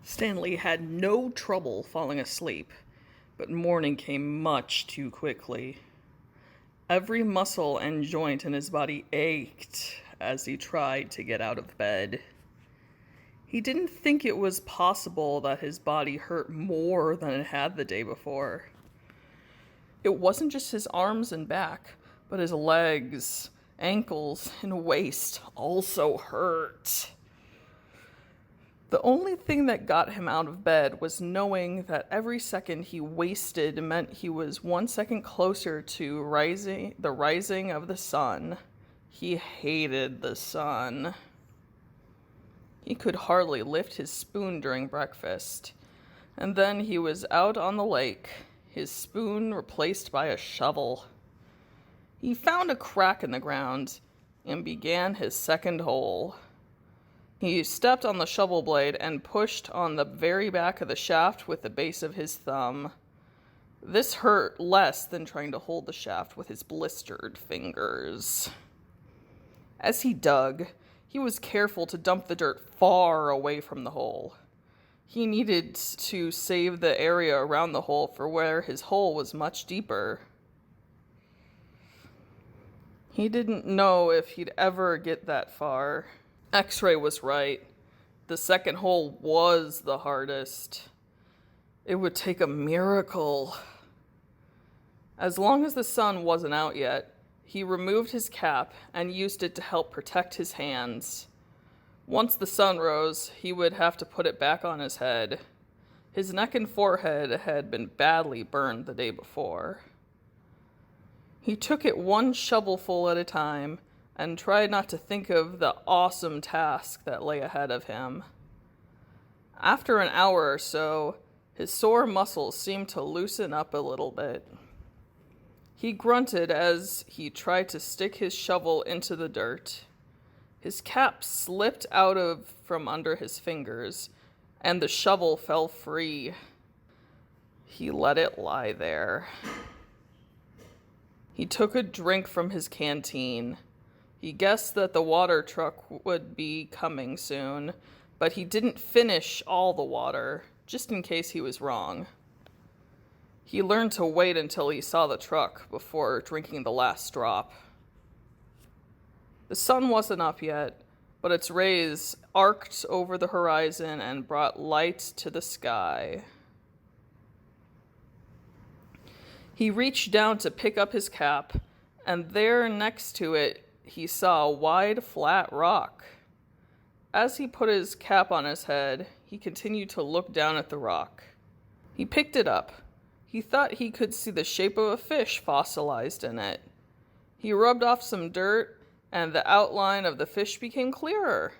Stanley had no trouble falling asleep, but morning came much too quickly. Every muscle and joint in his body ached as he tried to get out of bed. He didn't think it was possible that his body hurt more than it had the day before. It wasn't just his arms and back, but his legs, ankles, and waist also hurt. The only thing that got him out of bed was knowing that every second he wasted meant he was 1 second closer to the rising of the sun. He hated the sun. He could hardly lift his spoon during breakfast. And then he was out on the lake, his spoon replaced by a shovel. He found a crack in the ground and began his second hole. He stepped on the shovel blade and pushed on the very back of the shaft with the base of his thumb. This hurt less than trying to hold the shaft with his blistered fingers. As he dug, he was careful to dump the dirt far away from the hole. He needed to save the area around the hole for where his hole was much deeper. He didn't know if he'd ever get that far. Xray was right. The second hole was the hardest. It would take a miracle. As long as the sun wasn't out yet, he removed his cap and used it to help protect his hands. Once the sun rose, he would have to put it back on his head. His neck and forehead had been badly burned the day before. He took it one shovelful at a time and tried not to think of the awesome task that lay ahead of him. After an hour or so, his sore muscles seemed to loosen up a little bit. He grunted as he tried to stick his shovel into the dirt. His cap slipped out from under his fingers, and the shovel fell free. He let it lie there. He took a drink from his canteen. He guessed that the water truck would be coming soon, but he didn't finish all the water, just in case he was wrong. He learned to wait until he saw the truck before drinking the last drop. The sun wasn't up yet, but its rays arced over the horizon and brought light to the sky. He reached down to pick up his cap, and there next to it, he saw a wide, flat rock. As he put his cap on his head, he continued to look down at the rock. He picked it up. He thought he could see the shape of a fish fossilized in it. He rubbed off some dirt, and the outline of the fish became clearer.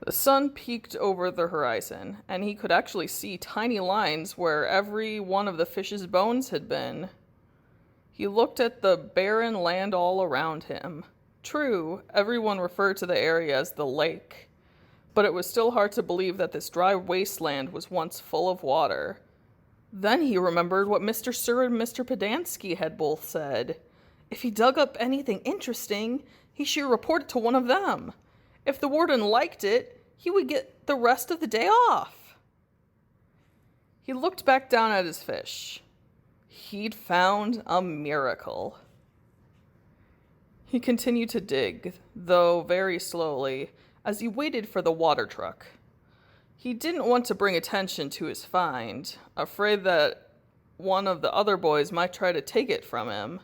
The sun peeked over the horizon, and he could actually see tiny lines where every one of the fish's bones had been. He looked at the barren land all around him. True, everyone referred to the area as the lake, but it was still hard to believe that this dry wasteland was once full of water. Then he remembered what Mr. Sir and Mr. Pedansky had both said. If he dug up anything interesting, he should report it to one of them. If the warden liked it, he would get the rest of the day off. He looked back down at his fish. He'd found a miracle. He continued to dig, though very slowly, as he waited for the water truck. He didn't want to bring attention to his find, afraid that one of the other boys might try to take it from him.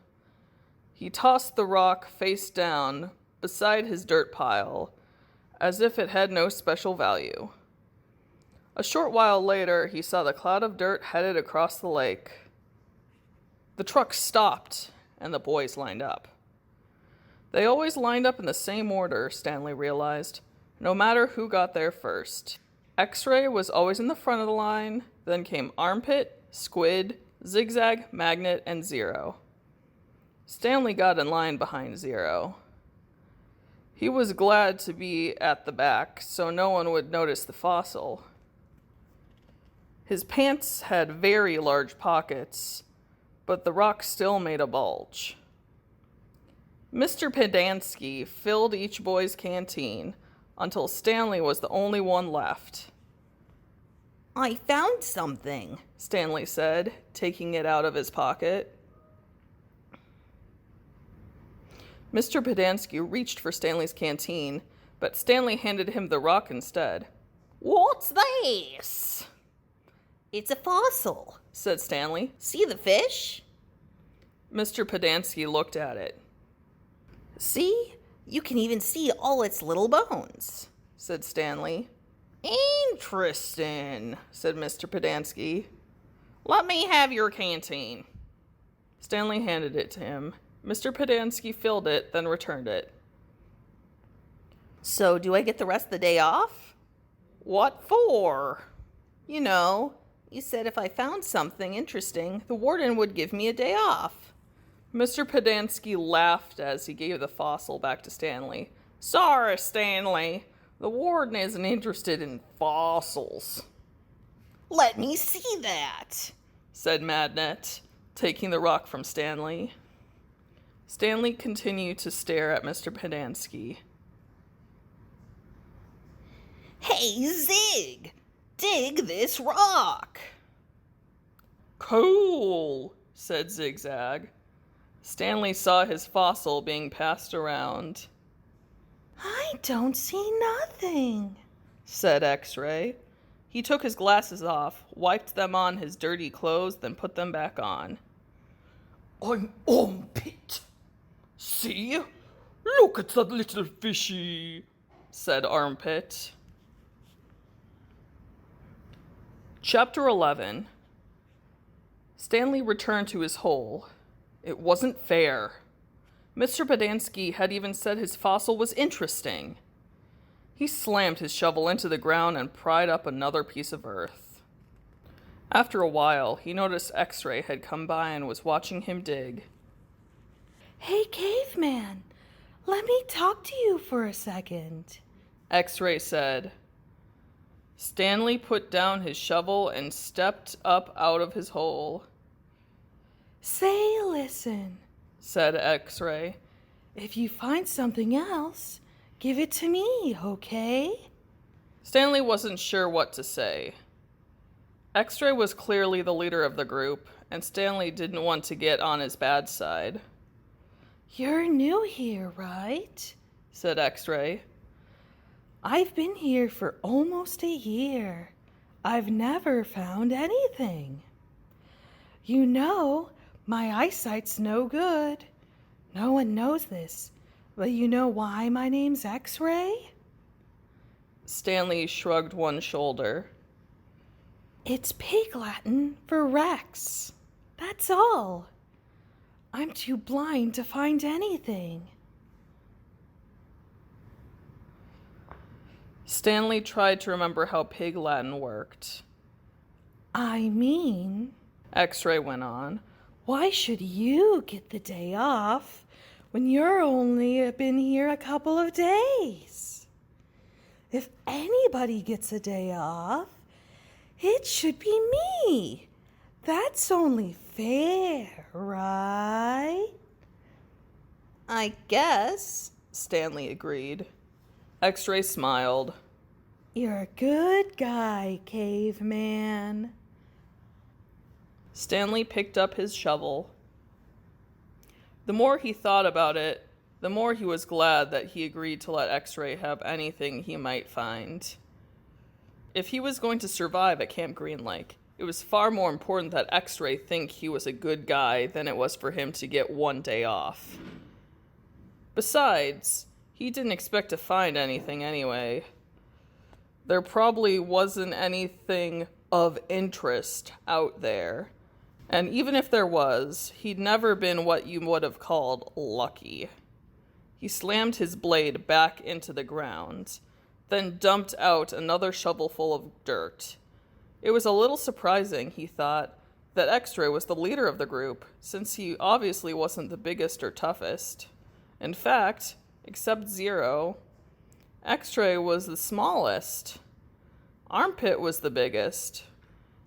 He tossed the rock face down beside his dirt pile, as if it had no special value. A short while later, he saw the cloud of dirt headed across the lake. The truck stopped, and the boys lined up. They always lined up in the same order, Stanley realized, no matter who got there first. Xray was always in the front of the line, then came Armpit, Squid, Zigzag, Magnet, and Zero. Stanley got in line behind Zero. He was glad to be at the back, so no one would notice the fossil. His pants had very large pockets, but the rock still made a bulge. Mr. Pedansky filled each boy's canteen until Stanley was the only one left. I found something, Stanley said, taking it out of his pocket. Mr. Pedansky reached for Stanley's canteen, but Stanley handed him the rock instead. What's this? It's a fossil, said Stanley. See the fish? Mr. Pedansky looked at it. See? You can even see all its little bones, said Stanley. Interesting, said Mr. Pedansky. Let me have your canteen. Stanley handed it to him. Mr. Pedansky filled it, then returned it. So do I get the rest of the day off? What for? You know, you said if I found something interesting, the warden would give me a day off. Mr. Pedansky laughed as he gave the fossil back to Stanley. Sorry, Stanley. The warden isn't interested in fossils. Let me see that, said Madnet, taking the rock from Stanley. Stanley continued to stare at Mr. Pedansky. Hey, Zig! Dig this rock! Cool, said Zigzag. Stanley saw his fossil being passed around. I don't see nothing, said Xray. He took his glasses off, wiped them on his dirty clothes, then put them back on. I'm Armpit. See? Look at that little fishy, said Armpit. Chapter 11. Stanley returned to his hole. It wasn't fair. Mr. Pedansky had even said his fossil was interesting. He slammed his shovel into the ground and pried up another piece of earth. After a while, he noticed Xray had come by and was watching him dig. Hey, Caveman, let me talk to you for a second, Xray said. Stanley put down his shovel and stepped up out of his hole. Say, listen, said Xray. If you find something else, give it to me, okay? Stanley wasn't sure what to say. Xray was clearly the leader of the group, and Stanley didn't want to get on his bad side. You're new here, right? said Xray. I've been here for almost a year. I've never found anything. You know, my eyesight's no good. No one knows this, but you know why my name's Xray? Stanley shrugged one shoulder. It's Pig Latin for Rex. That's all. I'm too blind to find anything. Stanley tried to remember how Pig Latin worked. I mean, Xray went on, why should you get the day off when you're only been here a couple of days? If anybody gets a day off, it should be me. That's only fair, right? I guess, Stanley agreed. Xray smiled. You're a good guy, Caveman. Stanley picked up his shovel. The more he thought about it, the more he was glad that he agreed to let Xray have anything he might find. If he was going to survive at Camp Green Lake, it was far more important that Xray think he was a good guy than it was for him to get one day off. Besides, he didn't expect to find anything anyway. There probably wasn't anything of interest out there. And even if there was, he'd never been what you would have called lucky. He slammed his blade back into the ground, then dumped out another shovelful of dirt. It was a little surprising, he thought, that Xray was the leader of the group, since he obviously wasn't the biggest or toughest. In fact, except Zero, Xray was the smallest. Armpit was the biggest.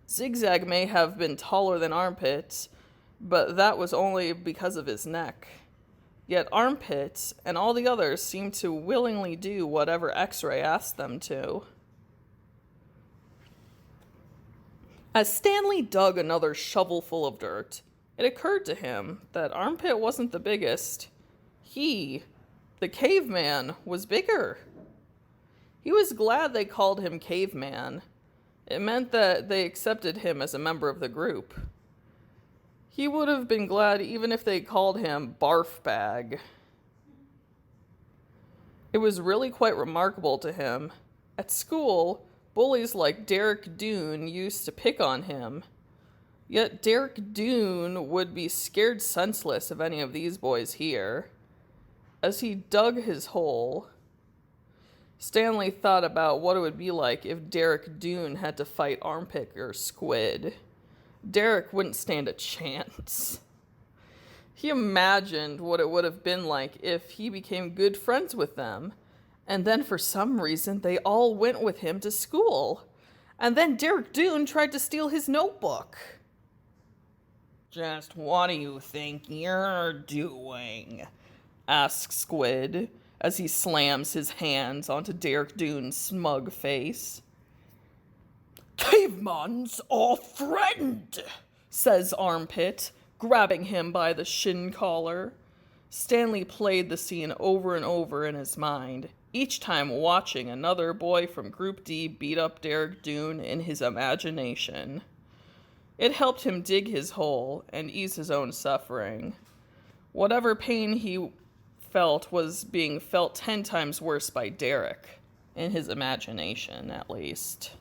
Zigzag may have been taller than Armpit, but that was only because of his neck. Yet Armpit and all the others seemed to willingly do whatever Xray asked them to. As Stanley dug another shovelful of dirt, it occurred to him that Armpit wasn't the biggest. He, the caveman, was bigger. He was glad they called him Caveman. It meant that they accepted him as a member of the group. He would have been glad even if they called him Barf Bag. It was really quite remarkable to him. At school, bullies like Derek Doone used to pick on him. Yet Derek Doone would be scared senseless of any of these boys here. As he dug his hole, Stanley thought about what it would be like if Derek Doone had to fight Armpit or Squid. Derek wouldn't stand a chance. He imagined what it would have been like if he became good friends with them, and then for some reason they all went with him to school, and then Derek Doone tried to steal his notebook. Just what do you think you're doing? Asks Squid, as he slams his hands onto Derek Doone's smug face. Caveman's our friend, says Armpit, grabbing him by the shin collar. Stanley played the scene over and over in his mind, each time watching another boy from Group D beat up Derek Doone in his imagination. It helped him dig his hole and ease his own suffering. Whatever pain he felt was being felt 10 times worse by Derek, in his imagination at least.